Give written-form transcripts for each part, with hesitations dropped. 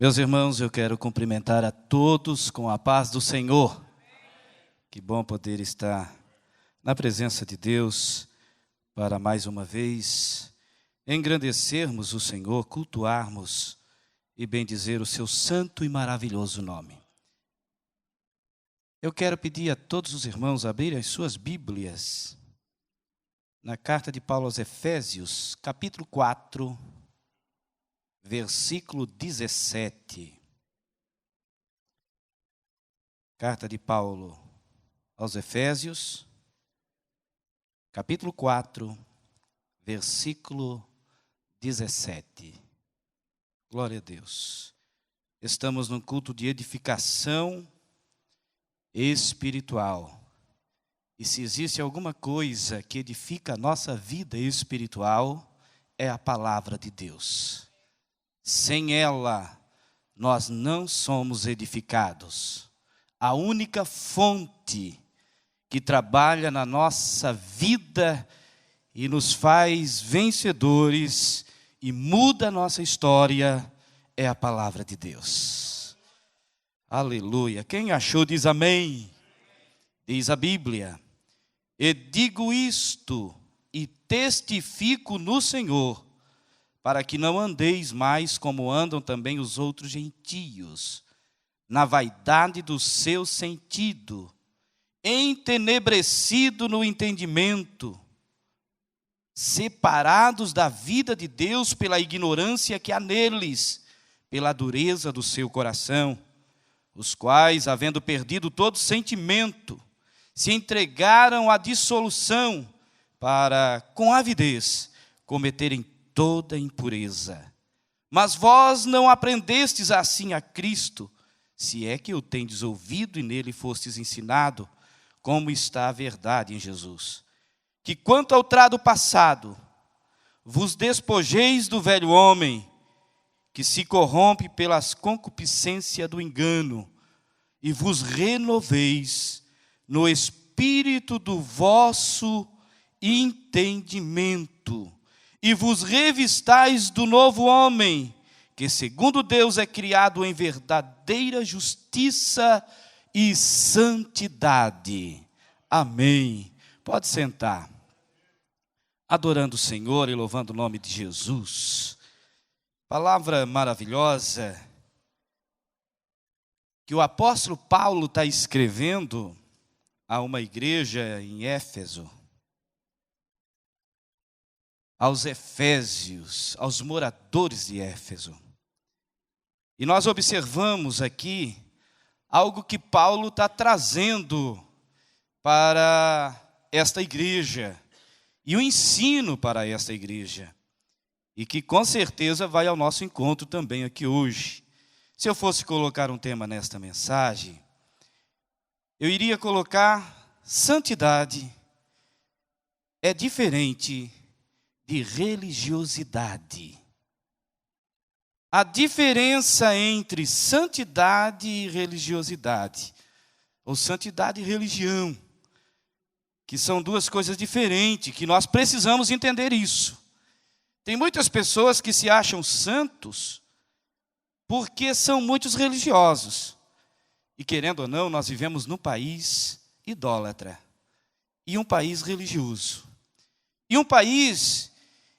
Meus irmãos, eu quero cumprimentar a todos com a paz do Senhor. Que bom poder estar na presença de Deus para mais uma vez engrandecermos o Senhor, cultuarmos e bendizer o seu santo e maravilhoso nome. Eu quero pedir a todos os irmãos a abrirem as suas Bíblias na carta de Paulo aos Efésios, capítulo 4, versículo 17. Carta de Paulo aos Efésios, capítulo 4, versículo 17. Glória a Deus. Estamos num culto de edificação espiritual. E se existe alguma coisa que edifica a nossa vida espiritual, é a palavra de Deus. Sem ela, nós não somos edificados. A única fonte que trabalha na nossa vida e nos faz vencedores e muda a nossa história é a palavra de Deus. Aleluia. Quem achou diz amém. Diz a Bíblia: e digo isto e testifico no Senhor, para que não andeis mais como andam também os outros gentios, na vaidade do seu sentido, entenebrecido no entendimento, separados da vida de Deus pela ignorância que há neles, pela dureza do seu coração, os quais, havendo perdido todo sentimento, se entregaram à dissolução para, com avidez, cometerem toda impureza. Mas vós não aprendestes assim a Cristo, se é que o tendes ouvido e nele fostes ensinado, como está a verdade em Jesus. Que quanto ao trado passado, vos despojeis do velho homem, que se corrompe pelas concupiscências do engano, e vos renoveis no espírito do vosso entendimento, e vos revistais do novo homem, que segundo Deus é criado em verdadeira justiça e santidade. Amém. Pode sentar. Adorando o Senhor e louvando o nome de Jesus. Palavra maravilhosa que o apóstolo Paulo está escrevendo a uma igreja em Éfeso. Aos Efésios, aos moradores de Éfeso. E nós observamos aqui algo que Paulo está trazendo para esta igreja, e o ensino para esta igreja, e que com certeza vai ao nosso encontro também aqui hoje. Se eu fosse colocar um tema nesta mensagem, eu iria colocar: santidade é diferente de religiosidade. A diferença entre santidade e religiosidade, ou santidade e religião, que são duas coisas diferentes, que nós precisamos entender isso. Tem muitas pessoas que se acham santos porque são muitos religiosos. E querendo ou não, nós vivemos num país idólatra e um país religioso. E um país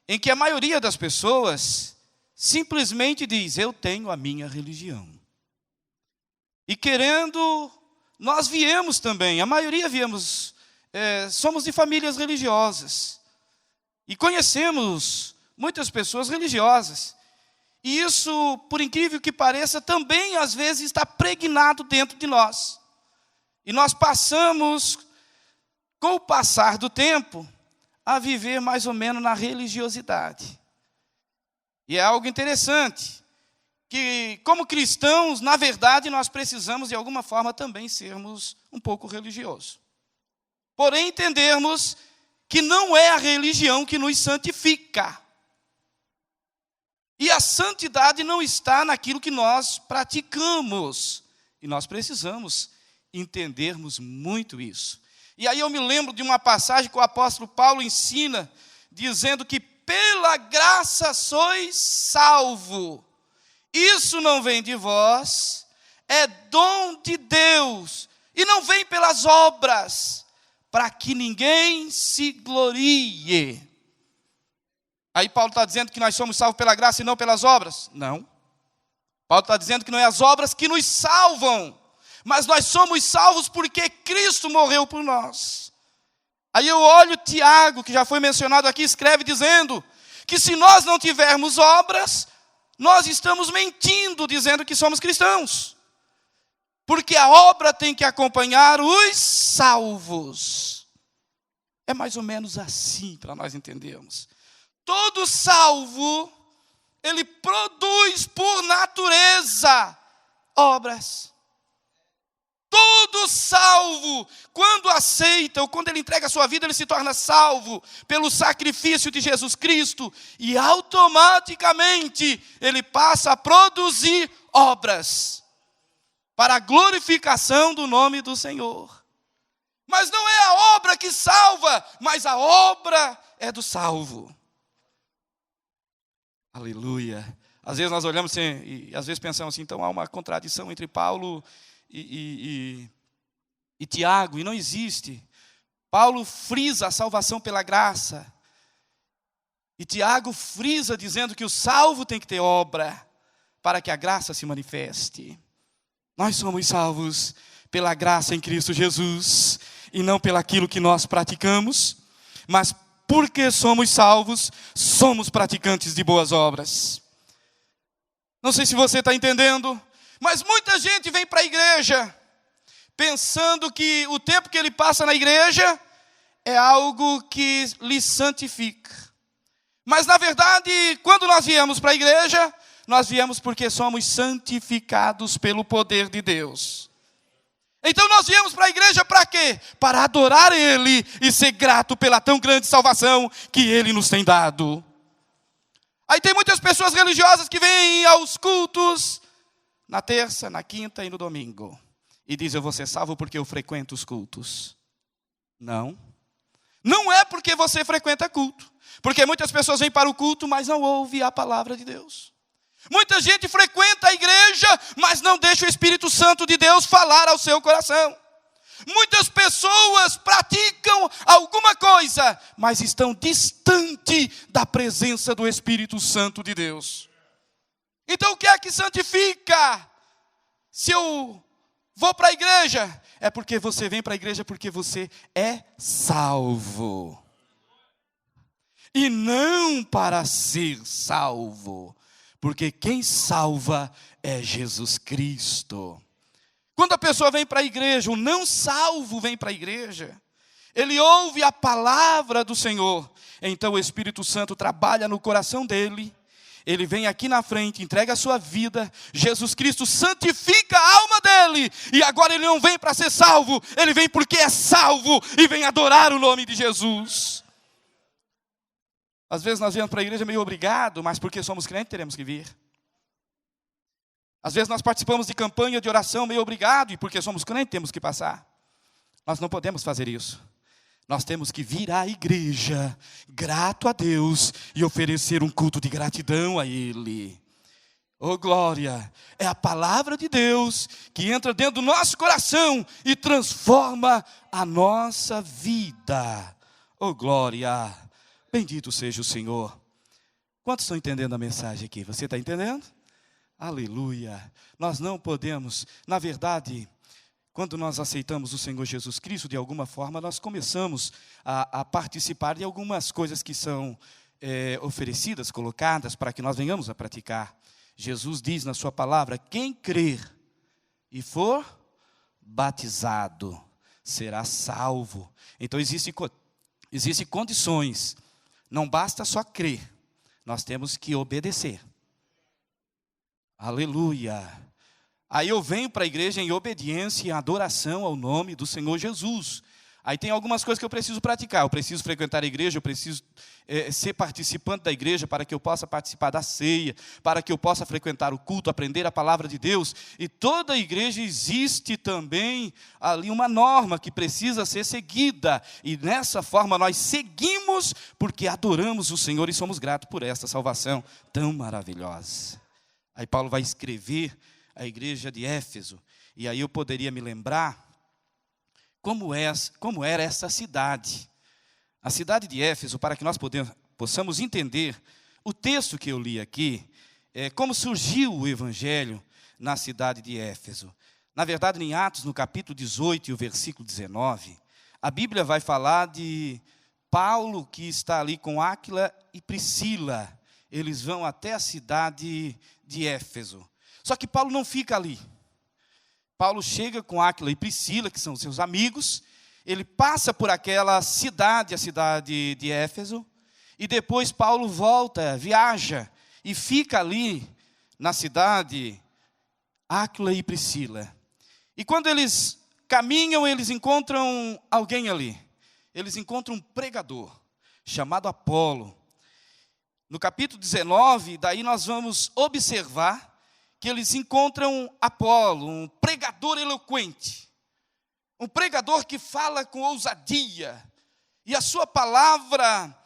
em que a maioria das pessoas simplesmente diz: eu tenho a minha religião. E querendo, nós viemos também, a maioria viemos, somos de famílias religiosas. E conhecemos muitas pessoas religiosas. E isso, por incrível que pareça, também às vezes está pregnado dentro de nós. E nós passamos, com o passar do tempo, a viver mais ou menos na religiosidade. E é algo interessante, que como cristãos, na verdade, nós precisamos de alguma forma também sermos um pouco religiosos. Porém, entendermos que não é a religião que nos santifica. E a santidade não está naquilo que nós praticamos. E nós precisamos entendermos muito isso. E aí eu me lembro de uma passagem que o apóstolo Paulo ensina, dizendo que pela graça sois salvo, Isso não vem de vós, é dom de Deus, e não vem pelas obras, para que ninguém se glorie. Aí Paulo está dizendo que nós somos salvos pela graça e não pelas obras? Não. Paulo está dizendo que não é as obras que nos salvam, mas nós somos salvos porque Cristo morreu por nós. Aí eu olho Tiago, que já foi mencionado aqui, escreve dizendo que se nós não tivermos obras, nós estamos mentindo, dizendo que somos cristãos. Porque a obra tem que acompanhar os salvos. É mais ou menos assim para nós entendermos. Todo salvo, ele produz por natureza obras. Todo salvo, quando aceita, ou quando ele entrega a sua vida, ele se torna salvo pelo sacrifício de Jesus Cristo. E automaticamente, ele passa a produzir obras para a glorificação do nome do Senhor. Mas não é a obra que salva, mas a obra é do salvo. Aleluia. Às vezes nós olhamos assim, e às vezes pensamos assim, então há uma contradição entre Paulo e Tiago, e não existe. Paulo frisa a salvação pela graça, e Tiago frisa dizendo que o salvo tem que ter obra, para que a graça se manifeste. Nós somos salvos pela graça em Cristo Jesus, e não pelaquilo que nós praticamos, mas porque somos salvos, somos praticantes de boas obras. Não sei se você está entendendo, mas muita gente vem para a igreja pensando que o tempo que ele passa na igreja é algo que lhe santifica. Mas na verdade, quando nós viemos para a igreja, nós viemos porque somos santificados pelo poder de Deus. Então nós viemos para a igreja para quê? Para adorar Ele e ser grato pela tão grande salvação que Ele nos tem dado. Aí tem muitas pessoas religiosas que vêm aos cultos na terça, na quinta e no domingo. E dizem, eu vou ser salvo porque eu frequento os cultos. Não. Não é porque você frequenta culto. Porque muitas pessoas vêm para o culto, mas não ouvem a palavra de Deus. Muita gente frequenta a igreja, mas não deixa o Espírito Santo de Deus falar ao seu coração. Muitas pessoas praticam alguma coisa, mas estão distante da presença do Espírito Santo de Deus. Então o que é que santifica? Se eu vou para a igreja, é porque você vem para a igreja porque você é salvo. E não para ser salvo. Porque quem salva é Jesus Cristo. Quando a pessoa vem para a igreja, o não salvo vem para a igreja, ele ouve a palavra do Senhor, então o Espírito Santo trabalha no coração dele, ele vem aqui na frente, entrega a sua vida, Jesus Cristo santifica a alma dele, e agora ele não vem para ser salvo, ele vem porque é salvo, e vem adorar o nome de Jesus. Às vezes nós viemos para a igreja meio obrigado, mas porque somos crentes teremos que vir. Às vezes nós participamos de campanha de oração meio obrigado, e porque somos crentes temos que passar. Nós não podemos fazer isso. Nós temos que vir à igreja, grato a Deus, e oferecer um culto de gratidão a Ele. Oh glória, é a palavra de Deus que entra dentro do nosso coração e transforma a nossa vida. Oh glória. Bendito seja o Senhor. Quantos estão entendendo a mensagem aqui? Você está entendendo? Aleluia. Nós não podemos, na verdade, quando nós aceitamos o Senhor Jesus Cristo, de alguma forma, nós começamos a participar de algumas coisas que são oferecidas, colocadas, para que nós venhamos a praticar. Jesus diz na sua palavra, quem crer e for batizado, será salvo. Então, existem condições. Não basta só crer, nós temos que obedecer. Aleluia. Aí eu venho para a igreja em obediência e adoração ao nome do Senhor Jesus. Aí tem algumas coisas que eu preciso praticar. Eu preciso frequentar a igreja, eu preciso ser participante da igreja para que eu possa participar da ceia, para que eu possa frequentar o culto, aprender a palavra de Deus. E toda a igreja existe também ali uma norma que precisa ser seguida. E nessa forma nós seguimos porque adoramos o Senhor e somos gratos por esta salvação tão maravilhosa. Aí Paulo vai escrever a igreja de Éfeso. E aí eu poderia me lembrar como era essa cidade. A cidade de Éfeso, para que nós possamos entender o texto que eu li aqui, como surgiu o evangelho na cidade de Éfeso. Na verdade, em Atos, no capítulo 18 e o versículo 19, a Bíblia vai falar de Paulo que está ali com Áquila e Priscila. Eles vão até a cidade de Éfeso. Só que Paulo não fica ali. Paulo chega com Áquila e Priscila, que são seus amigos. Ele passa por aquela cidade, a cidade de Éfeso. E depois Paulo volta, viaja e fica ali na cidade, Áquila e Priscila. E quando eles caminham, eles encontram alguém ali. Eles encontram um pregador chamado Apolo. No capítulo 19, daí nós vamos observar que eles encontram Apolo, um pregador eloquente, um pregador que fala com ousadia, e a sua palavra,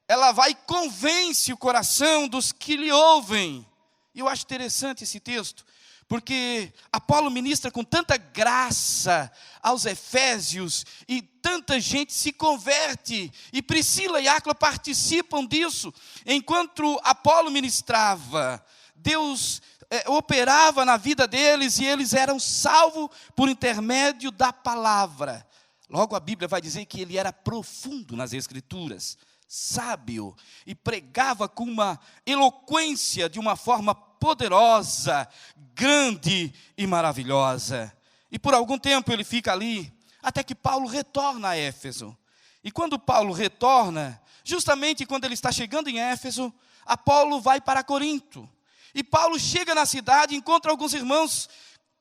ela vai e convence o coração dos que lhe ouvem. E eu acho interessante esse texto, porque Apolo ministra com tanta graça aos efésios, e tanta gente se converte, e Priscila e Áquila participam disso. Enquanto Apolo ministrava, Deus operava na vida deles, e eles eram salvos por intermédio da palavra. Logo a Bíblia vai dizer que ele era profundo nas Escrituras, sábio, e pregava com uma eloquência de uma forma poderosa, grande e maravilhosa. E por algum tempo ele fica ali, até que Paulo retorna a Éfeso. E quando Paulo retorna, justamente quando ele está chegando em Éfeso, Apolo vai para Corinto. E Paulo chega na cidade, encontra alguns irmãos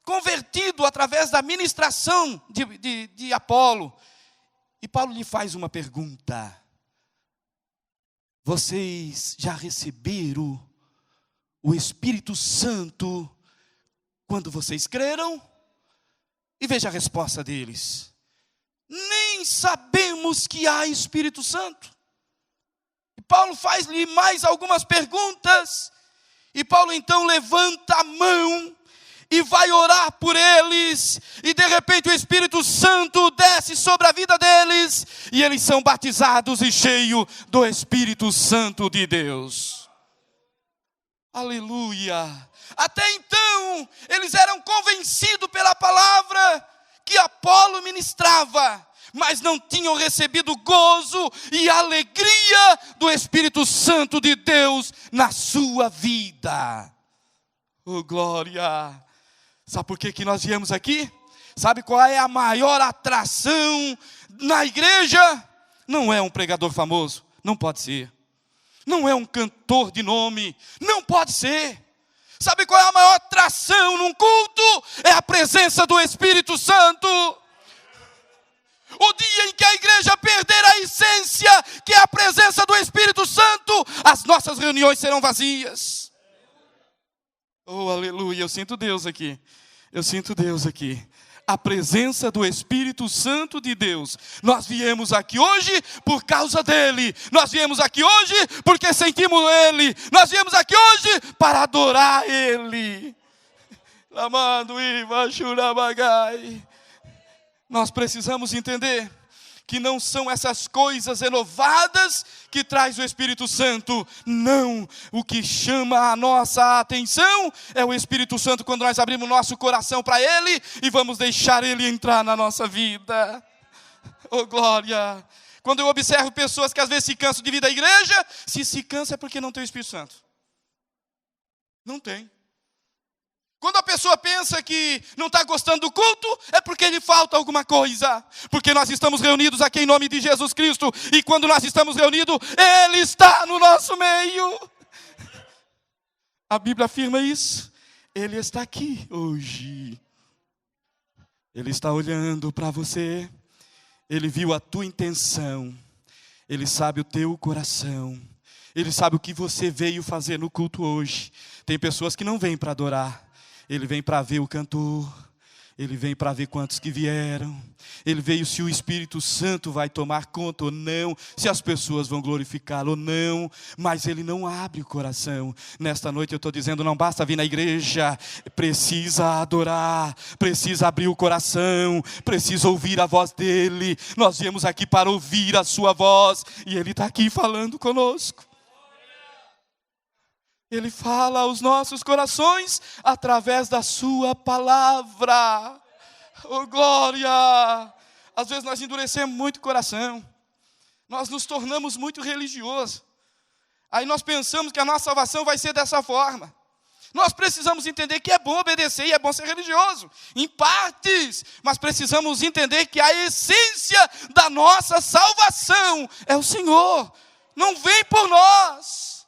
convertidos através da ministração de Apolo. E Paulo lhe faz uma pergunta: vocês já receberam o Espírito Santo quando vocês creram? E veja a resposta deles: nem sabemos que há Espírito Santo. E Paulo faz-lhe mais algumas perguntas, e Paulo então levanta a mão e vai orar por eles, e de repente o Espírito Santo desce sobre a vida deles, e eles são batizados e cheios do Espírito Santo de Deus. Aleluia! Até então, eles eram convencidos pela palavra que Apolo ministrava, mas não tinham recebido gozo e alegria do Espírito Santo de Deus na sua vida. Oh, glória! Sabe por que nós viemos aqui? Sabe qual é a maior atração na igreja? Não é um pregador famoso, não pode ser. Não é um cantor de nome, não pode ser. Sabe qual é a maior atração num culto? É a presença do Espírito Santo. O dia em que a igreja perder a essência, que é a presença do Espírito Santo, as nossas reuniões serão vazias. Oh, aleluia, eu sinto Deus aqui. Eu sinto Deus aqui. A presença do Espírito Santo de Deus. Nós viemos aqui hoje por causa dele. Nós viemos aqui hoje porque sentimos ele. Nós viemos aqui hoje para adorar ele. Nós precisamos entender que não são essas coisas renovadas que traz o Espírito Santo. Não, o que chama a nossa atenção é o Espírito Santo quando nós abrimos nosso coração para ele e vamos deixar ele entrar na nossa vida. Oh, glória! Quando eu observo pessoas que às vezes se cansam de vir da igreja, se cansa é porque não tem o Espírito Santo. Não tem. Quando a pessoa pensa que não está gostando do culto, é porque lhe falta alguma coisa. Porque nós estamos reunidos aqui em nome de Jesus Cristo. E quando nós estamos reunidos, ele está no nosso meio. A Bíblia afirma isso. Ele está aqui hoje. Ele está olhando para você. Ele viu a tua intenção. Ele sabe o teu coração. Ele sabe o que você veio fazer no culto hoje. Tem pessoas que não vêm para adorar. Ele vem para ver o cantor, Ele vem para ver quantos que vieram. Ele veio se o Espírito Santo vai tomar conta ou não, se as pessoas vão glorificá-lo ou não, mas ele não abre o coração. Nesta noite eu estou dizendo, não basta vir na igreja, precisa adorar, precisa abrir o coração, precisa ouvir a voz dele. Nós viemos aqui para ouvir a sua voz, e ele está aqui falando conosco. Ele fala aos nossos corações através da sua palavra. Oh, glória! Às vezes nós endurecemos muito o coração. Nós nos tornamos muito religiosos. Aí nós pensamos que a nossa salvação vai ser dessa forma. Nós precisamos entender que é bom obedecer e é bom ser religioso, em partes. Mas precisamos entender que a essência da nossa salvação é o Senhor. Não vem por nós.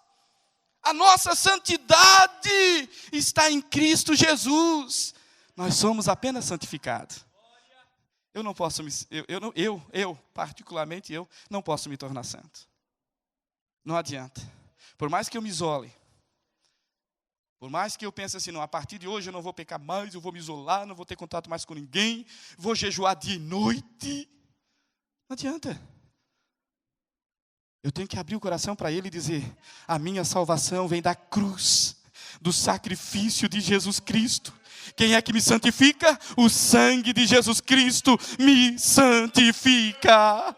A nossa santidade está em Cristo Jesus. Nós somos apenas santificados. Eu não posso particularmente eu, não posso me tornar santo. Não adianta. Por mais que eu me isole, por mais que eu pense assim, não, a partir de hoje eu não vou pecar mais, eu vou me isolar, não vou ter contato mais com ninguém, vou jejuar dia e noite. Não adianta. Eu tenho que abrir o coração para ele e dizer, a minha salvação vem da cruz, do sacrifício de Jesus Cristo. Quem é que me santifica? O sangue de Jesus Cristo me santifica.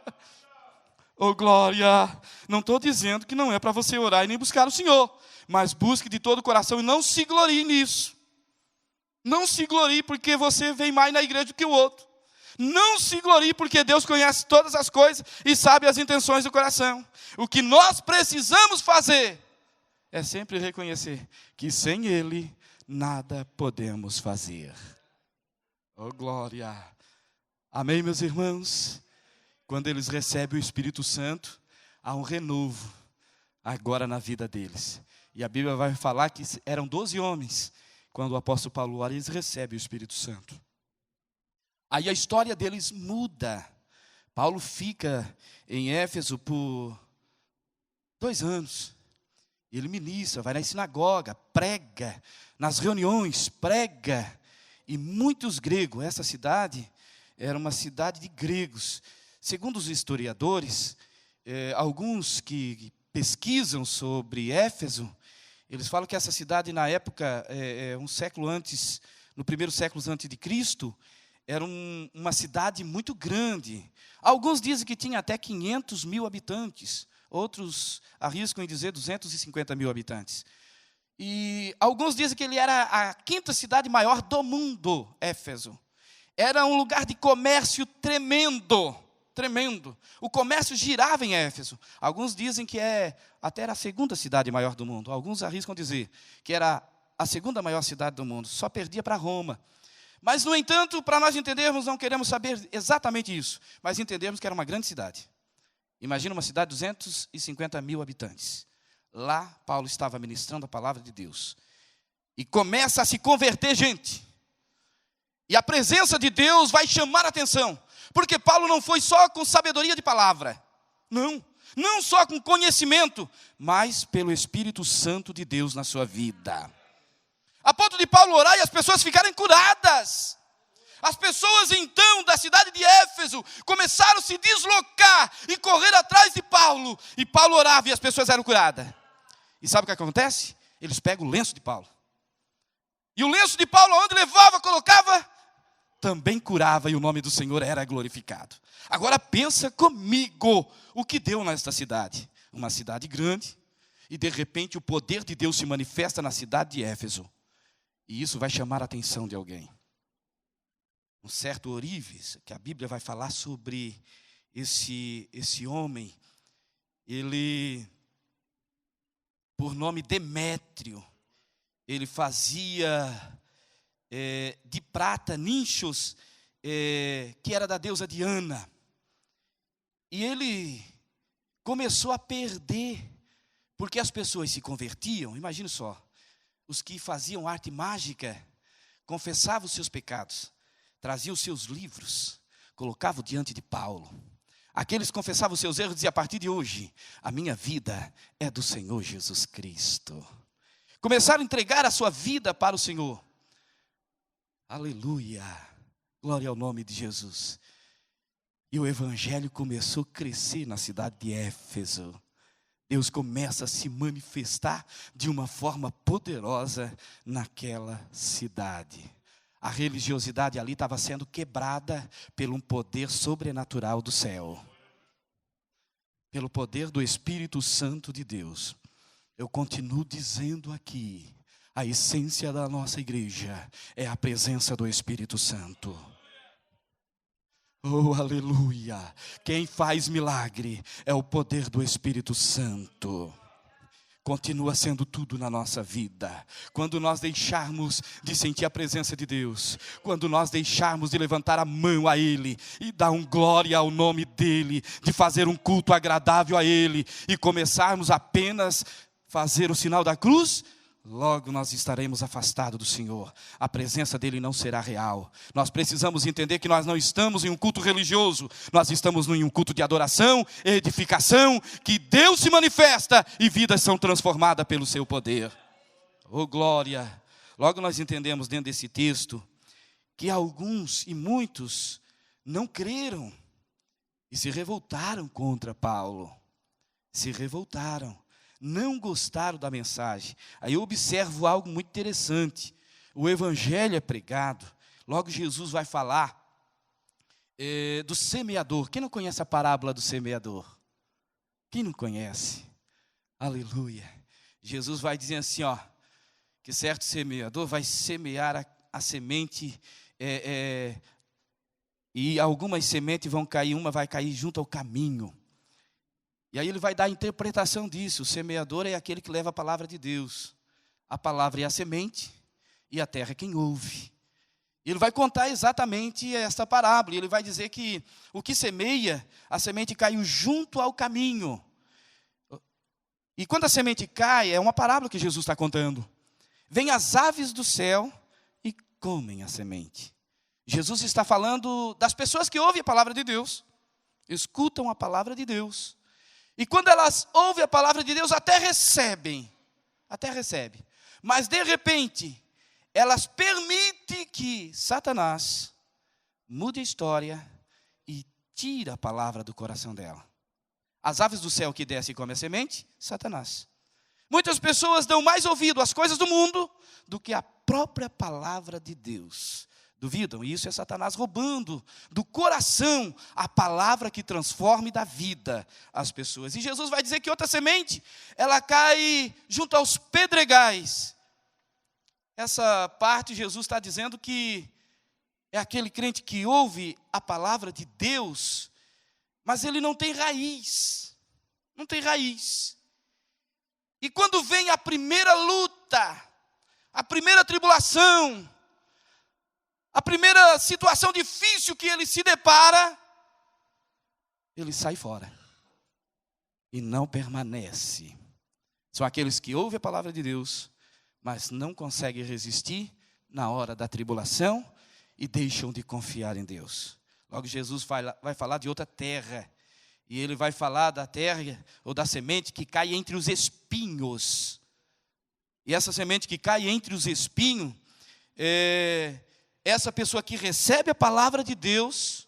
Oh, glória! Não estou dizendo que não é para você orar e nem buscar o Senhor, mas busque de todo o coração e não se glorie nisso. Não se glorie porque você vem mais na igreja do que o outro. Não se glorie porque Deus conhece todas as coisas e sabe as intenções do coração. O que nós precisamos fazer é sempre reconhecer que sem Ele nada podemos fazer. Oh, glória! Amém, meus irmãos? Quando eles recebem o Espírito Santo, há um renovo agora na vida deles. E a Bíblia vai falar que eram 12 homens. Quando o apóstolo Paulo ora, eles recebem o Espírito Santo. Aí a história deles muda. Paulo fica em Éfeso por 2 anos. Ele ministra, vai na sinagoga, prega, nas reuniões, prega. E muitos gregos, essa cidade era uma cidade de gregos. Segundo os historiadores, alguns que pesquisam sobre Éfeso, eles falam que essa cidade na época, um século antes, no primeiro século antes de Cristo, era uma cidade muito grande. Alguns dizem que tinha até 500 mil habitantes. Outros arriscam em dizer 250 mil habitantes. E alguns dizem que ele era a 5ª cidade maior do mundo, Éfeso. Era um lugar de comércio tremendo. Tremendo. O comércio girava em Éfeso. Alguns dizem que até era a 2ª cidade maior do mundo. Alguns arriscam dizer que era a 2ª maior cidade do mundo. Só perdia para Roma. Mas, no entanto, para nós entendermos, não queremos saber exatamente isso, mas entendermos que era uma grande cidade. Imagina uma cidade de 250 mil habitantes. Lá, Paulo estava ministrando a palavra de Deus. E começa a se converter gente. E a presença de Deus vai chamar a atenção. Porque Paulo não foi só com sabedoria de palavra. Não só com conhecimento, mas pelo Espírito Santo de Deus na sua vida. A ponto de Paulo orar e as pessoas ficarem curadas. As pessoas então da cidade de Éfeso começaram a se deslocar e correr atrás de Paulo. E Paulo orava e as pessoas eram curadas. E sabe o que acontece? Eles pegam o lenço de Paulo. E o lenço de Paulo, onde levava, colocava, também curava e o nome do Senhor era glorificado. Agora pensa comigo o que deu nesta cidade. Uma cidade grande e de repente o poder de Deus se manifesta na cidade de Éfeso. E isso vai chamar a atenção de alguém. Um certo Oríves, que a Bíblia vai falar sobre esse homem. Ele, por nome Demétrio, ele fazia de prata nichos que era da deusa Diana. E ele começou a perder, porque as pessoas se convertiam, imagine só. Os que faziam arte mágica confessavam os seus pecados, traziam os seus livros, colocavam diante de Paulo. Aqueles que confessavam os seus erros diziam, a partir de hoje, a minha vida é do Senhor Jesus Cristo. Começaram a entregar a sua vida para o Senhor. Aleluia. Glória ao nome de Jesus. E o evangelho começou a crescer na cidade de Éfeso. Deus começa a se manifestar de uma forma poderosa naquela cidade. A religiosidade ali estava sendo quebrada pelo um poder sobrenatural do céu. Pelo poder do Espírito Santo de Deus. Eu continuo dizendo aqui, a essência da nossa igreja é a presença do Espírito Santo. Oh, aleluia! Quem faz milagre é o poder do Espírito Santo. Continua sendo tudo na nossa vida. Quando nós deixarmos de sentir a presença de Deus, quando nós deixarmos de levantar a mão a Ele e dar glória ao nome dEle, de fazer um culto agradável a Ele e começarmos apenas fazer o sinal da cruz, logo nós estaremos afastados do Senhor. A presença dEle não será real. Nós precisamos entender que nós não estamos em um culto religioso. Nós estamos em um culto de adoração, edificação, que Deus se manifesta e vidas são transformadas pelo seu poder. Oh, glória! Logo nós entendemos dentro desse texto que alguns e muitos não creram e se revoltaram contra Paulo. Se revoltaram. Não gostaram da mensagem. Aí eu observo algo muito interessante. O evangelho é pregado. Logo Jesus vai falar do semeador. Quem não conhece a parábola do semeador? Quem não conhece? Aleluia. Jesus vai dizer assim, que certo semeador vai semear a semente, e algumas sementes vão cair, uma vai cair junto ao caminho. E aí ele vai dar a interpretação disso. O semeador é aquele que leva a palavra de Deus. A palavra é a semente e a terra é quem ouve. Ele vai contar exatamente esta parábola. Ele vai dizer que o que semeia, a semente caiu junto ao caminho. E quando a semente cai, é uma parábola que Jesus está contando. Vêm as aves do céu e comem a semente. Jesus está falando das pessoas que ouvem a palavra de Deus. Escutam a palavra de Deus. E quando elas ouvem a palavra de Deus, até recebem. Mas de repente, elas permitem que Satanás mude a história e tire a palavra do coração dela. As aves do céu que descem e comem a semente, Satanás. Muitas pessoas dão mais ouvido às coisas do mundo do que à própria palavra de Deus. Duvidam? Isso é Satanás roubando do coração a palavra que transforma e dá vida às pessoas. E Jesus vai dizer que outra semente, ela cai junto aos pedregais. Essa parte Jesus está dizendo que é aquele crente que ouve a palavra de Deus, mas ele não tem raiz. Não tem raiz. E quando vem a primeira luta, a primeira tribulação, a primeira situação difícil que ele se depara, ele sai fora e não permanece. São aqueles que ouvem a palavra de Deus, mas não conseguem resistir na hora da tribulação e deixam de confiar em Deus. Logo Jesus vai falar de outra terra, e ele vai falar da terra ou da semente que cai entre os espinhos. E essa semente que cai entre os espinhos essa pessoa que recebe a palavra de Deus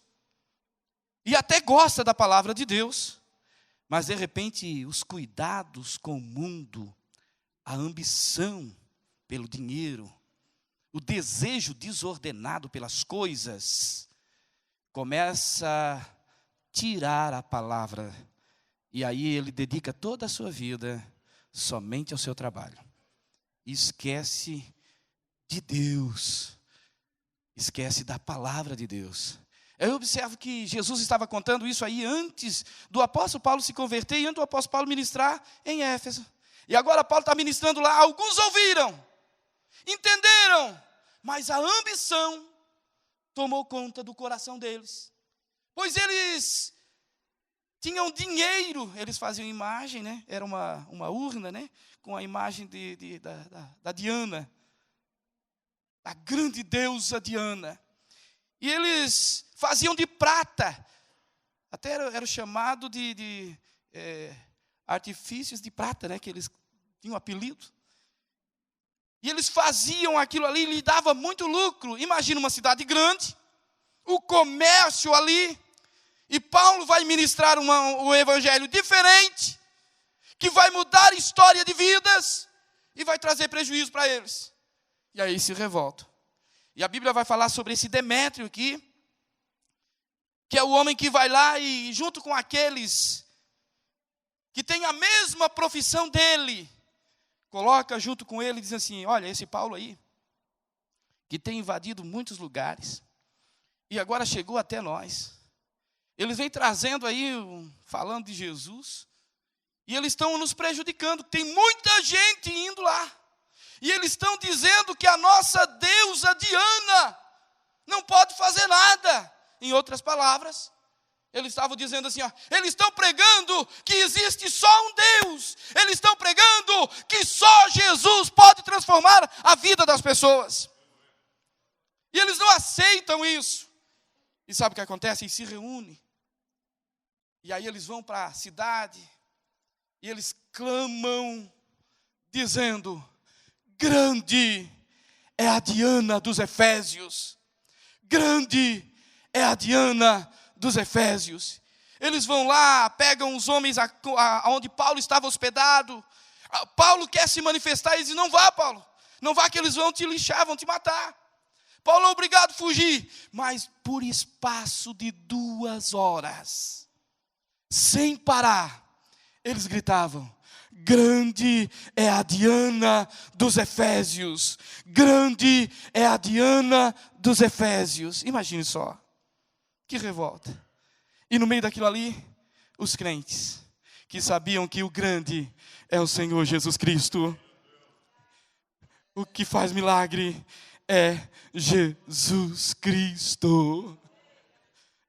e até gosta da palavra de Deus, mas de repente os cuidados com o mundo, a ambição pelo dinheiro, o desejo desordenado pelas coisas, começa a tirar a palavra, e aí ele dedica toda a sua vida somente ao seu trabalho. Esquece de Deus. Esquece da palavra de Deus. Eu observo que Jesus estava contando isso aí antes do apóstolo Paulo se converter e antes do apóstolo Paulo ministrar em Éfeso. E agora Paulo está ministrando lá, alguns ouviram, entenderam, mas a ambição tomou conta do coração deles. Pois eles tinham dinheiro, eles faziam imagem, né? Era uma urna, né? Com a imagem da Diana. A grande deusa Diana. E eles faziam de prata. Até era chamado de artifícios de prata, né? Que eles tinham um apelido. E eles faziam aquilo ali e lhe dava muito lucro. Imagina uma cidade grande, o comércio ali. E Paulo vai ministrar um evangelho diferente, que vai mudar a história de vidas e vai trazer prejuízo para eles. E aí se revoltam. E a Bíblia vai falar sobre esse Demétrio aqui, que é o homem que vai lá e junto com aqueles que têm a mesma profissão dele, coloca junto com ele e diz assim: olha, esse Paulo aí, que tem invadido muitos lugares, e agora chegou até nós. Eles vêm trazendo aí, falando de Jesus, e eles estão nos prejudicando. Tem muita gente indo lá. E eles estão dizendo que a nossa deusa Diana não pode fazer nada. Em outras palavras, eles estavam dizendo assim, ó, eles estão pregando que existe só um Deus. Eles estão pregando que só Jesus pode transformar a vida das pessoas. E eles não aceitam isso. E sabe o que acontece? Eles se reúnem. E aí eles vão para a cidade e eles clamam, dizendo: grande é a Diana dos Efésios. Grande é a Diana dos Efésios. Eles vão lá, pegam os homens onde Paulo estava hospedado. Paulo quer se manifestar, eles dizem: não vá, Paulo. Não vá, que eles vão te linchar, vão te matar. Paulo é obrigado a fugir. Mas por espaço de 2 horas, sem parar, eles gritavam: grande é a Diana dos Efésios. Grande é a Diana dos Efésios. Imagine só, que revolta. E no meio daquilo ali, os crentes, que sabiam que o grande é o Senhor Jesus Cristo. O que faz milagre é Jesus Cristo.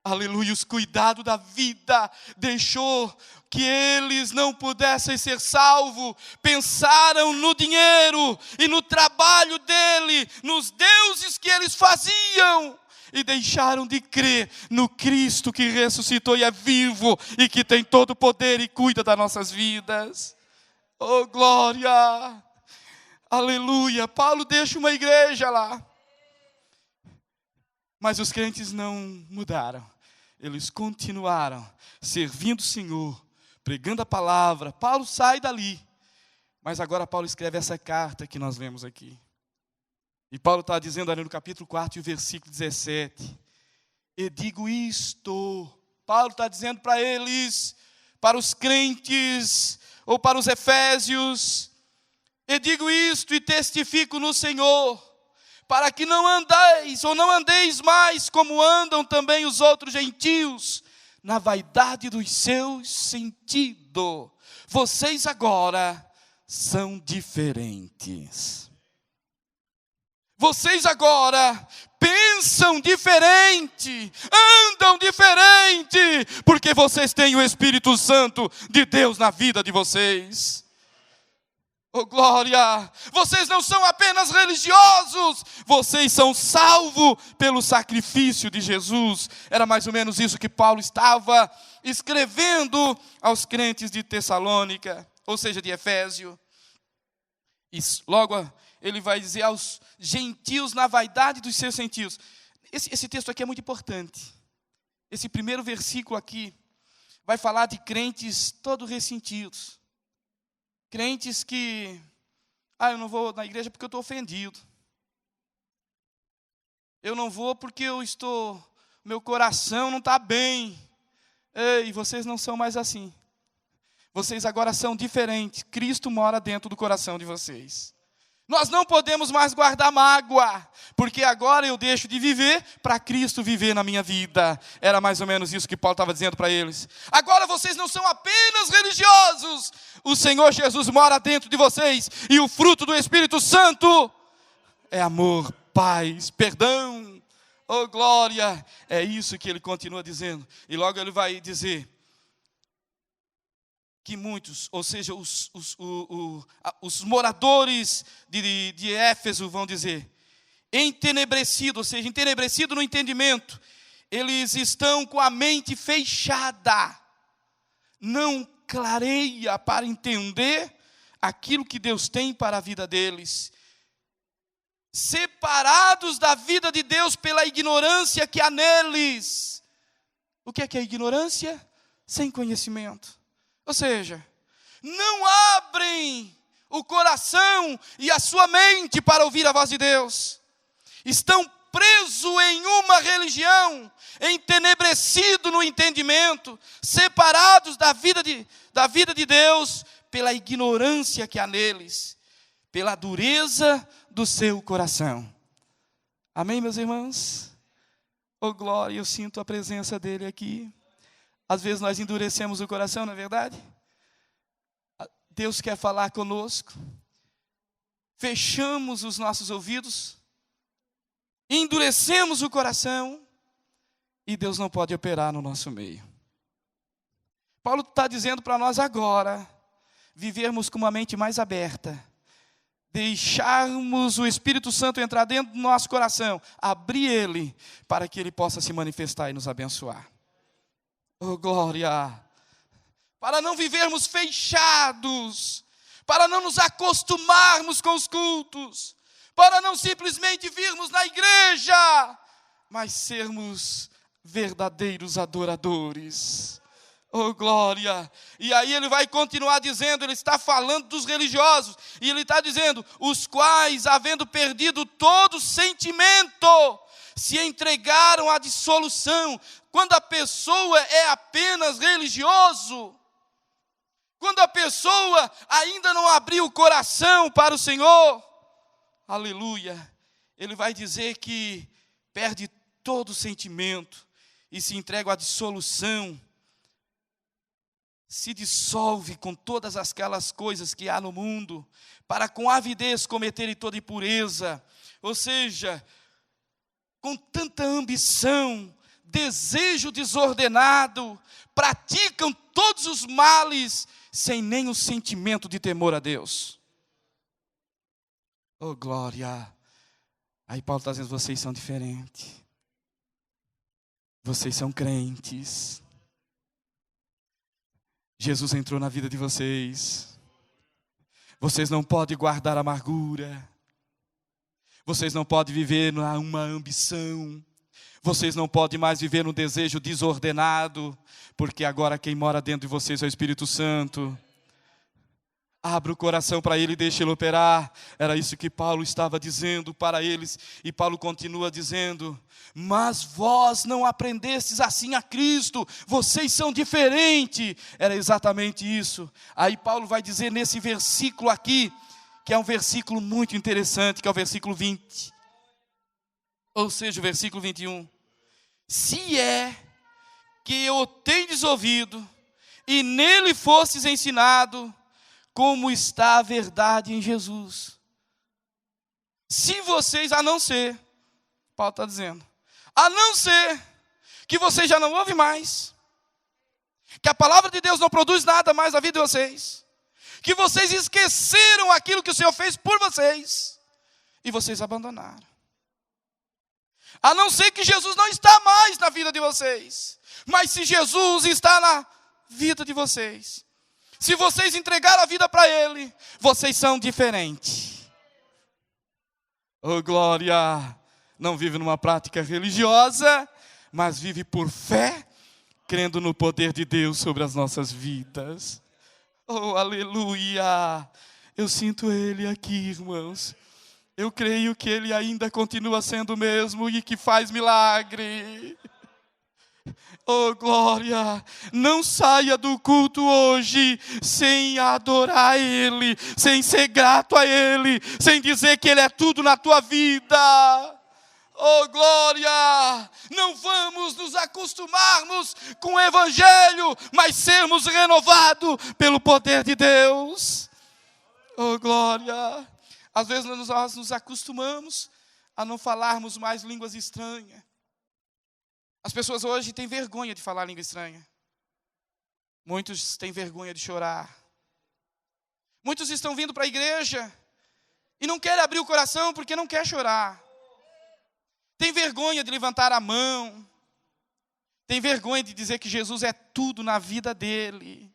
Aleluia, os cuidados da vida deixou que eles não pudessem ser salvos. Pensaram no dinheiro e no trabalho dele, nos deuses que eles faziam, e deixaram de crer no Cristo que ressuscitou e é vivo, e que tem todo o poder e cuida das nossas vidas. Oh, glória! Aleluia! Paulo deixa uma igreja lá. Mas os crentes não mudaram. Eles continuaram servindo o Senhor, pregando a palavra. Paulo sai dali. Mas agora Paulo escreve essa carta que nós vemos aqui. E Paulo está dizendo ali no capítulo 4, e o versículo 17. E digo isto. Paulo está dizendo para eles, para os crentes, ou para os efésios. E digo isto e testifico no Senhor, para que não andais, ou não andeis mais, como andam também os outros gentios, na vaidade dos seus sentidos. Vocês agora são diferentes. Vocês agora pensam diferente, andam diferente, porque vocês têm o Espírito Santo de Deus na vida de vocês. Oh, glória! Vocês não são apenas religiosos, vocês são salvos pelo sacrifício de Jesus. Era mais ou menos isso que Paulo estava escrevendo aos crentes de Tessalônica, ou seja, de Efésio. E logo ele vai dizer aos gentios na vaidade dos seus sentidos. Esse texto aqui é muito importante. Esse primeiro versículo aqui vai falar de crentes todos ressentidos. Crentes que, eu não vou na igreja porque eu estou ofendido. Eu não vou porque meu coração não está bem. Ei, vocês não são mais assim. Vocês agora são diferentes. Cristo mora dentro do coração de vocês. Nós não podemos mais guardar mágoa, porque agora eu deixo de viver para Cristo viver na minha vida. Era mais ou menos isso que Paulo estava dizendo para eles. Agora vocês não são apenas religiosos. O Senhor Jesus mora dentro de vocês. E o fruto do Espírito Santo é amor, paz, perdão. Oh, glória! É isso que ele continua dizendo. E logo ele vai dizer que muitos, ou seja, os moradores de Éfeso vão dizer, entenebrecido, ou seja, entenebrecido no entendimento, eles estão com a mente fechada, não clareia para entender aquilo que Deus tem para a vida deles. separados da vida de Deus pela ignorância que há neles. O que é ignorância? Sem conhecimento. Ou seja, não abrem o coração e a sua mente para ouvir a voz de Deus. Estão presos em uma religião, entenebrecidos no entendimento, separados da vida de Deus pela ignorância que há neles, pela dureza do seu coração. Amém, meus irmãos? Oh, glória, eu sinto a presença dele aqui. Às vezes nós endurecemos o coração, não é verdade? Deus quer falar conosco. Fechamos os nossos ouvidos, endurecemos o coração e Deus não pode operar no nosso meio. Paulo está dizendo para nós agora, vivermos com uma mente mais aberta, deixarmos o Espírito Santo entrar dentro do nosso coração, abrir ele, para que ele possa se manifestar e nos abençoar. Oh, glória! Para não vivermos fechados, para não nos acostumarmos com os cultos, para não simplesmente virmos na igreja, mas sermos verdadeiros adoradores. Oh, glória! E aí ele vai continuar dizendo, ele está falando dos religiosos, e ele está dizendo, os quais, havendo perdido todo sentimento, se entregaram à dissolução. Quando a pessoa é apenas religioso, quando a pessoa ainda não abriu o coração para o Senhor, aleluia, ele vai dizer que perde todo o sentimento e se entrega à dissolução, se dissolve com todas aquelas coisas que há no mundo, para com avidez cometerem toda impureza, ou seja, com tanta ambição, desejo desordenado, praticam todos os males, sem nenhum sentimento de temor a Deus. Oh, glória! Aí Paulo está dizendo, vocês são diferentes. Vocês são crentes. Jesus entrou na vida de vocês. Vocês não podem guardar amargura. Vocês não podem viver numa ambição. Vocês não podem mais viver num desejo desordenado, porque agora quem mora dentro de vocês é o Espírito Santo. Abra o coração para Ele e deixe Ele operar. Era isso que Paulo estava dizendo para eles. E Paulo continua dizendo, mas vós não aprendestes assim a Cristo, vocês são diferentes. Era exatamente isso. Aí Paulo vai dizer nesse versículo aqui, que é um versículo muito interessante, que é o versículo 20. Ou seja, o versículo 21. Se é que o tendes ouvido, e nele fostes ensinado, como está a verdade em Jesus. Se vocês, a não ser, Paulo está dizendo, a não ser que vocês já não ouvem mais, que a palavra de Deus não produz nada mais na vida de vocês, que vocês esqueceram aquilo que o Senhor fez por vocês, e vocês abandonaram. A não ser que Jesus não está mais na vida de vocês, mas se Jesus está na vida de vocês, se vocês entregaram a vida para Ele, vocês são diferentes. Oh, glória! Não vive numa prática religiosa, mas vive por fé, crendo no poder de Deus sobre as nossas vidas. Oh, aleluia! Eu sinto Ele aqui, irmãos. Eu creio que Ele ainda continua sendo o mesmo e que faz milagre. Oh, glória! Não saia do culto hoje sem adorar Ele, sem ser grato a Ele, sem dizer que Ele é tudo na tua vida. Oh, glória! Não vamos nos acostumarmos com o Evangelho, mas sermos renovados pelo poder de Deus. Oh, glória! Às vezes nós nos acostumamos a não falarmos mais línguas estranhas. As pessoas hoje têm vergonha de falar língua estranha. Muitos têm vergonha de chorar. Muitos estão vindo para a igreja e não querem abrir o coração porque não quer chorar. Tem vergonha de levantar a mão. Tem vergonha de dizer que Jesus é tudo na vida dele.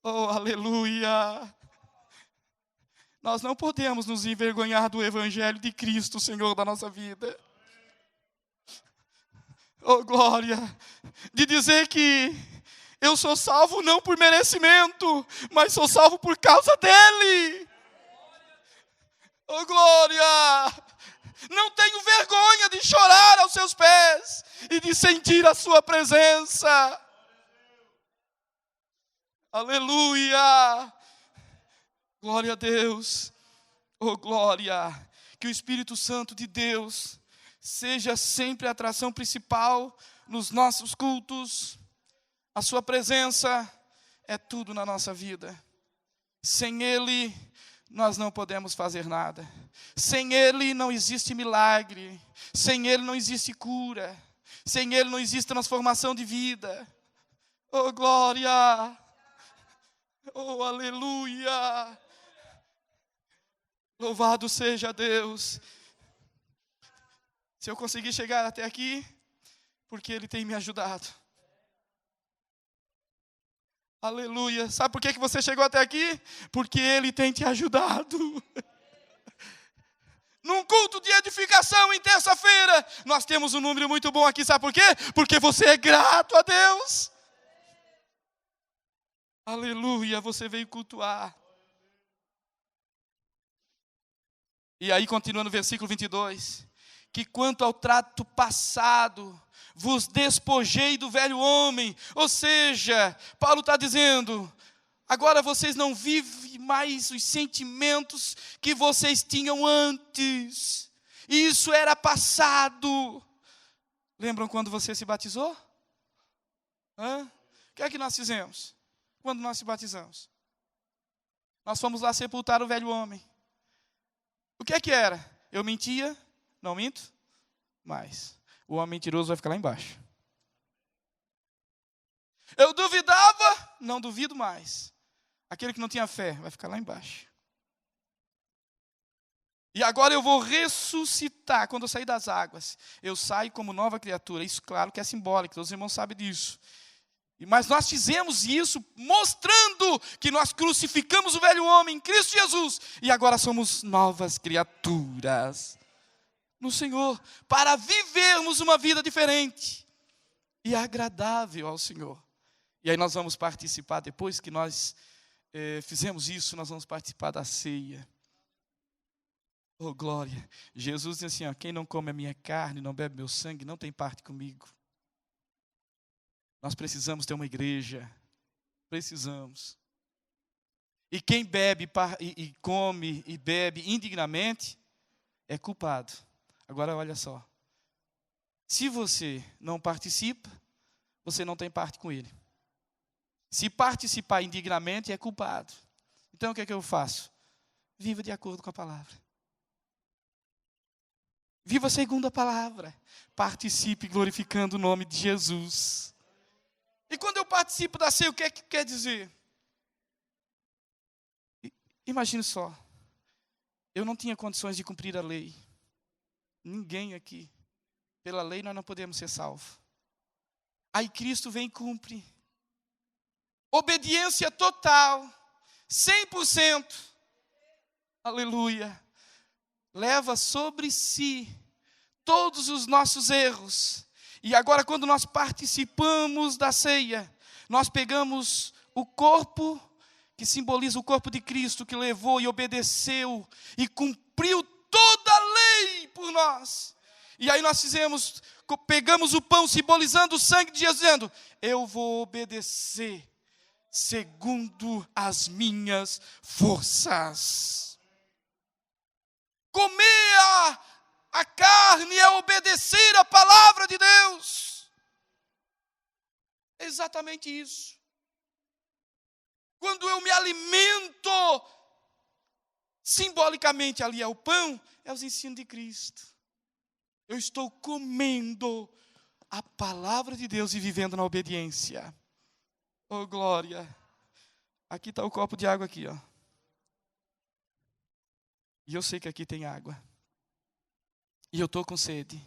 Oh, aleluia! Nós não podemos nos envergonhar do Evangelho de Cristo, Senhor, da nossa vida. Oh, glória! De dizer que eu sou salvo não por merecimento, mas sou salvo por causa dEle. Oh, glória! Não tenho vergonha de chorar aos seus pés e de sentir a sua presença. Aleluia! Glória a Deus. Oh, glória! Que o Espírito Santo de Deus seja sempre a atração principal nos nossos cultos. A sua presença é tudo na nossa vida. Sem Ele, nós não podemos fazer nada. Sem Ele não existe milagre. Sem Ele não existe cura. Sem Ele não existe transformação de vida. Oh, glória! Oh, aleluia! Louvado seja Deus. Se eu conseguir chegar até aqui, porque Ele tem me ajudado. Aleluia. Sabe por que você chegou até aqui? Porque Ele tem te ajudado. Num culto de edificação em terça-feira, nós temos um número muito bom aqui. Sabe por quê? Porque você é grato a Deus. Aleluia, você veio cultuar. E aí continua no versículo 22. Que quanto ao trato passado, vos despojei do velho homem. Ou seja, Paulo está dizendo, agora vocês não vivem mais os sentimentos que vocês tinham antes. Isso era passado. Lembram quando você se batizou? O que é que nós fizemos quando nós se batizamos? Nós fomos lá sepultar o velho homem. O que é que era? Eu mentia? Não minto? Mas o homem mentiroso vai ficar lá embaixo. Eu duvidava? Não duvido mais. Aquele que não tinha fé vai ficar lá embaixo. E agora eu vou ressuscitar. Quando eu sair das águas, eu saio como nova criatura. Isso, claro, que é simbólico. Todos os irmãos sabem disso. Mas nós fizemos isso mostrando que nós crucificamos o velho homem em Cristo Jesus. E agora somos novas criaturas no Senhor, para vivermos uma vida diferente e agradável ao Senhor. E aí nós vamos participar, depois que nós fizemos isso, nós vamos participar da ceia. Oh, glória! Jesus diz assim, quem não come a minha carne, não bebe meu sangue, não tem parte comigo. Nós precisamos ter uma igreja. Precisamos. E quem bebe e come e bebe indignamente é culpado. Agora olha só. Se você não participa, você não tem parte com Ele. Se participar indignamente, é culpado. Então o que é que eu faço? Viva de acordo com a palavra. Viva segundo a palavra. Participe glorificando o nome de Jesus. E quando eu participo da ceia, o que é que quer dizer? Imagine só. Eu não tinha condições de cumprir a lei. Ninguém aqui. Pela lei nós não podemos ser salvos. Aí Cristo vem e cumpre. Obediência total. 100%. Aleluia. Leva sobre si todos os nossos erros. E agora, quando nós participamos da ceia, nós pegamos o corpo, que simboliza o corpo de Cristo, que levou e obedeceu e cumpriu toda a lei por nós. E aí nós pegamos o pão, simbolizando o sangue de Jesus, dizendo, eu vou obedecer segundo as minhas forças. Comer a carne é obedecer a palavra de Deus. É exatamente isso. Quando eu me alimento, simbolicamente ali é o pão, é os ensinos de Cristo. Eu estou comendo a palavra de Deus e vivendo na obediência. Oh, glória. Aqui está o copo de água aqui, ó. E eu sei que aqui tem água. E eu estou com sede.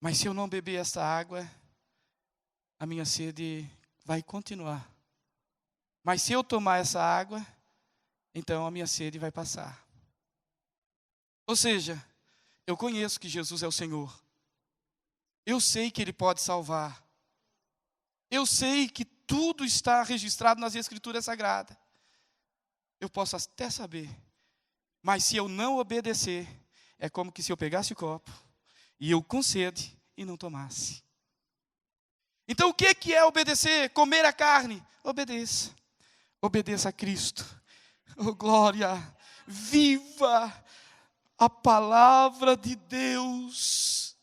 Mas se eu não beber essa água, a minha sede vai continuar. Mas se eu tomar essa água, então a minha sede vai passar. Ou seja, eu conheço que Jesus é o Senhor. Eu sei que Ele pode salvar. Eu sei que tudo está registrado nas Escrituras Sagradas. Eu posso até saber. Mas se eu não obedecer, é como que se eu pegasse o copo e eu com sede e não tomasse. Então o que é obedecer? Comer a carne? Obedeça. Obedeça a Cristo. Oh glória! Viva a palavra de Deus.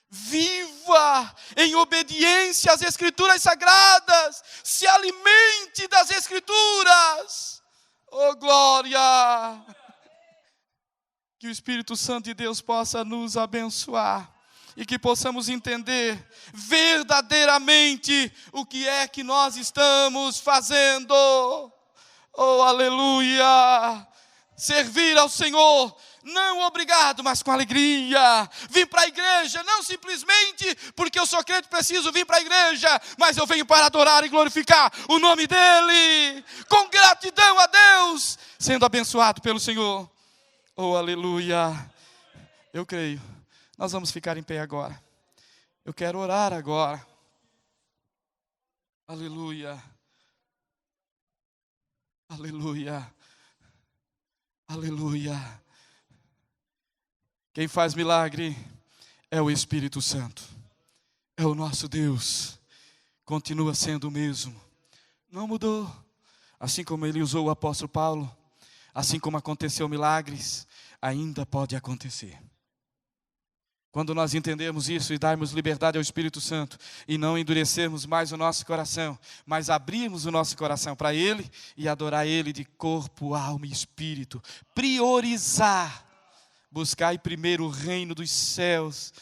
Viva em obediência às Escrituras Sagradas. Se alimente das Escrituras. Oh glória! Que o Espírito Santo de Deus possa nos abençoar e que possamos entender verdadeiramente o que é que nós estamos fazendo. Oh, aleluia! Servir ao Senhor, não obrigado, mas com alegria. Vim para a igreja, não simplesmente porque eu sou crente, preciso vir para a igreja, mas eu venho para adorar e glorificar o nome dEle, com gratidão a Deus, sendo abençoado pelo Senhor. Oh, aleluia! Eu creio. Nós vamos ficar em pé agora. Eu quero orar agora. Aleluia! Aleluia! Aleluia! Quem faz milagre é o Espírito Santo. É o nosso Deus. Continua sendo o mesmo. Não mudou. Assim como Ele usou o apóstolo Paulo, assim como aconteceu milagres, ainda pode acontecer. Quando nós entendermos isso e darmos liberdade ao Espírito Santo e não endurecermos mais o nosso coração, mas abrirmos o nosso coração para Ele e adorar Ele de corpo, alma e espírito. Priorizar, buscar primeiro o reino dos céus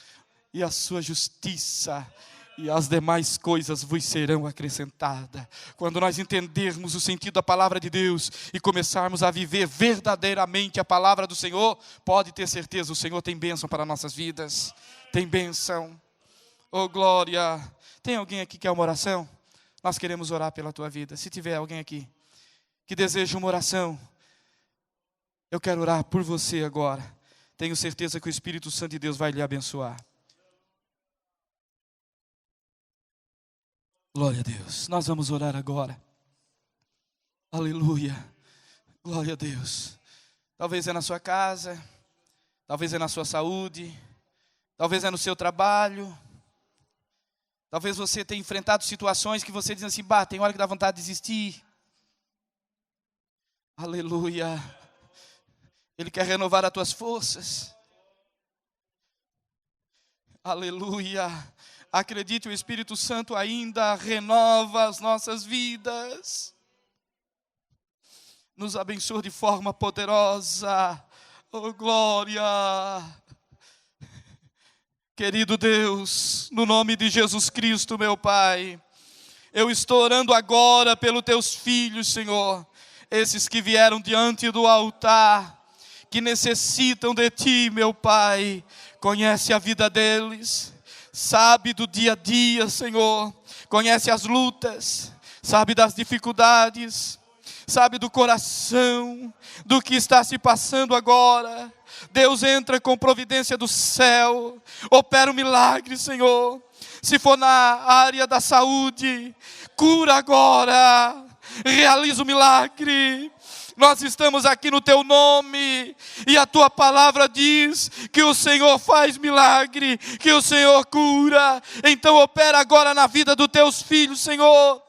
e a sua justiça, e as demais coisas vos serão acrescentadas. Quando nós entendermos o sentido da palavra de Deus e começarmos a viver verdadeiramente a palavra do Senhor, pode ter certeza, o Senhor tem bênção para nossas vidas. Tem bênção. Oh glória! Tem alguém aqui que quer uma oração? Nós queremos orar pela tua vida. Se tiver alguém aqui que deseja uma oração, eu quero orar por você agora. Tenho certeza que o Espírito Santo de Deus vai lhe abençoar. Glória a Deus. Nós vamos orar agora. Aleluia. Glória a Deus. Talvez é na sua casa, talvez é na sua saúde, talvez é no seu trabalho. Talvez você tenha enfrentado situações que você diz assim, tem hora que dá vontade de desistir. Aleluia. Ele quer renovar as tuas forças. Aleluia. Acredite, o Espírito Santo ainda renova as nossas vidas. Nos abençoa de forma poderosa. Oh, glória! Querido Deus, no nome de Jesus Cristo, meu Pai, eu estou orando agora pelos teus filhos, Senhor. Esses que vieram diante do altar, que necessitam de Ti, meu Pai. Conhece a vida deles. Sabe do dia a dia, Senhor, conhece as lutas, sabe das dificuldades, sabe do coração, do que está se passando agora. Deus entra com providência do céu, opera um milagre, Senhor. Se for na área da saúde, cura agora, realiza o milagre. Nós estamos aqui no Teu nome, e a Tua palavra diz que o Senhor faz milagre, que o Senhor cura. Então opera agora na vida dos Teus filhos, Senhor.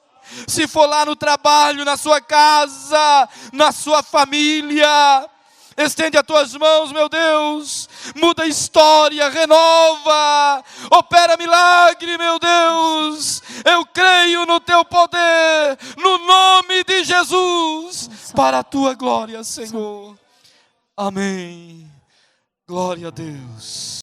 Se for lá no trabalho, na sua casa, na sua família, estende as Tuas mãos, meu Deus. Muda a história, renova, opera milagre, meu Deus. Eu creio no Teu poder, no nome de Jesus, para a Tua glória, Senhor. Amém. Glória a Deus.